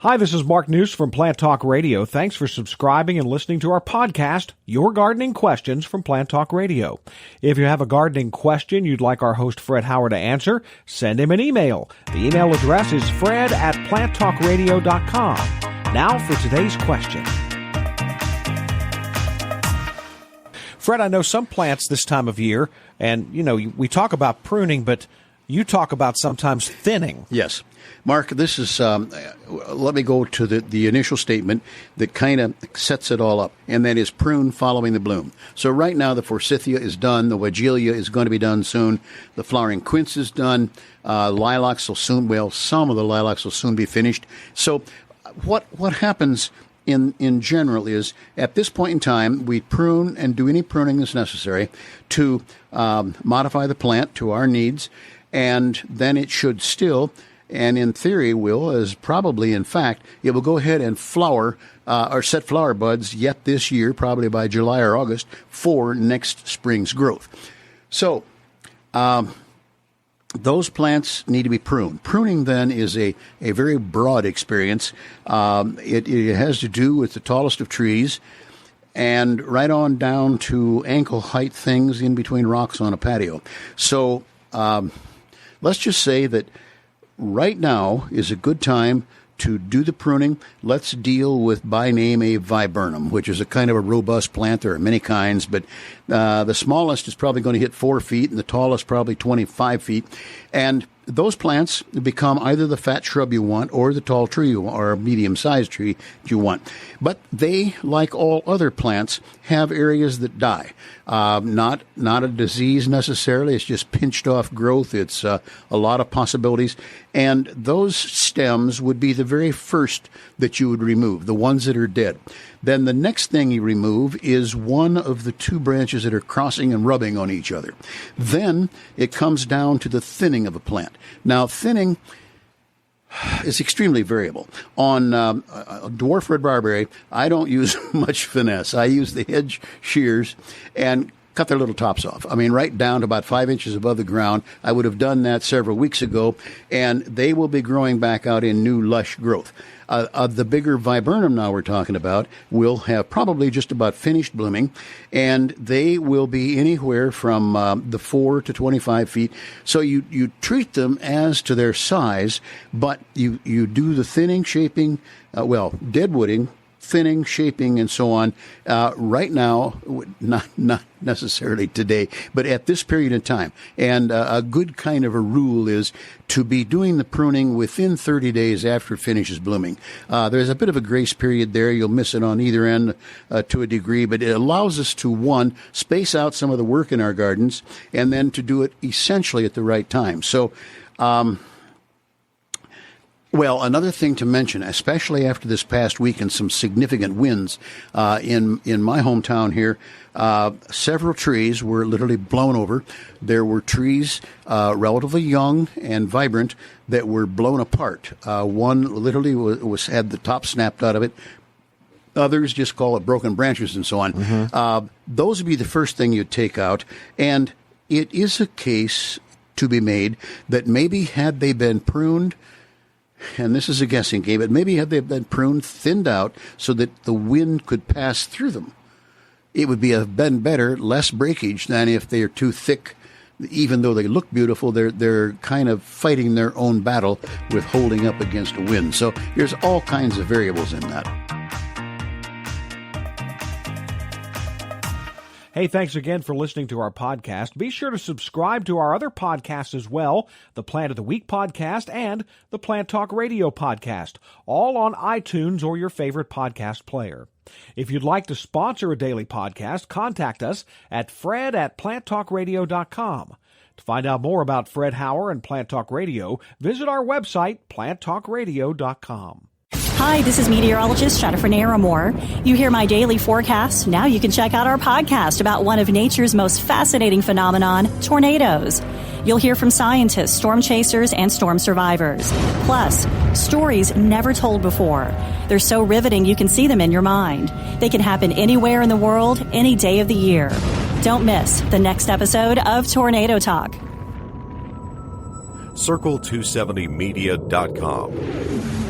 Hi, this is Mark News from Plant Talk Radio. Thanks for subscribing and listening to our podcast, Your Gardening Questions from Plant Talk Radio. If you have a gardening question you'd like our host Fred Howard to answer, send him an email. The email address is fred@planttalkradio.com. Now for today's question. Fred, I know some plants this time of year, and, we talk about pruning, but you talk about sometimes thinning. Yes. Mark, this is, let me go to the initial statement that kind of sets it all up, and that is prune following the bloom. So right now the forsythia is done, the weigela is going to be done soon, the flowering quince is done, lilacs will soon, some of the lilacs will soon be finished. So what happens in general is, at this point in time, we prune and do any pruning that's necessary to modify the plant to our needs, and then it should still, and in theory will, as probably in fact, it will go ahead and flower or set flower buds yet this year, probably by July or August, for next spring's growth. So those plants need to be pruned. Pruning then is a very broad experience. It has to do with the tallest of trees and right on down to ankle height things in between rocks on a patio. So let's just say that right now is a good time to do the pruning. Let's deal with, by name, a viburnum, which is a kind of a robust plant. There are many kinds, but the smallest is probably going to hit 4 feet, and the tallest probably 25 feet. And those plants become either the fat shrub you want or the tall tree you want, or a medium-sized tree you want. But they, like all other plants, have areas that die. Not a disease necessarily. It's just pinched off growth. It's a lot of possibilities. And those stems would be the very first that you would remove, the ones that are dead. Then the next thing you remove is one of the two branches that are crossing and rubbing on each other. Then it comes down to the thinning of a plant. Now, thinning is extremely variable. On dwarf red barberry, I don't use much finesse. I use the hedge shears and cut their little tops off. I mean, right down to about 5 inches above the ground. I would have done that several weeks ago, and they will be growing back out in new, lush growth. The bigger viburnum now we're talking about will have probably just about finished blooming, and they will be anywhere from the 4 to 25 feet. So you treat them as to their size, but you do the thinning, shaping, deadwooding, thinning, shaping, and so on, right now, not necessarily today, but at this period of time. And a good kind of a rule is to be doing the pruning within 30 days after it finishes blooming. There's a bit of a grace period there. You'll miss it on either end to a degree, but it allows us to, one, space out some of the work in our gardens, and then to do it essentially at the right time. So, another thing to mention, especially after this past week and some significant winds in my hometown here, several trees were literally blown over. There were trees relatively young and vibrant that were blown apart. One literally had the top snapped out of it. Others just call it broken branches and so on. Mm-hmm. Those would be the first thing you'd take out. And it is a case to be made that maybe had they been pruned, and this is a guessing game, but maybe had they been pruned, thinned out, so that the wind could pass through them, it would have been better, less breakage than if they are too thick. Even though they look beautiful, they're kind of fighting their own battle with holding up against a wind. So there's all kinds of variables in that. Hey, thanks again for listening to our podcast. Be sure to subscribe to our other podcasts as well, the Plant of the Week podcast and the Plant Talk Radio podcast, all on iTunes or your favorite podcast player. If you'd like to sponsor a daily podcast, contact us at fred@planttalkradio.com. To find out more about Fred Howard and Plant Talk Radio, visit our website, planttalkradio.com. Hi, this is meteorologist Jennifer Naramore. You hear my daily forecast. Now you can check out our podcast about one of nature's most fascinating phenomenon, tornadoes. You'll hear from scientists, storm chasers, and storm survivors. Plus, stories never told before. They're so riveting you can see them in your mind. They can happen anywhere in the world, any day of the year. Don't miss the next episode of Tornado Talk. Circle270media.com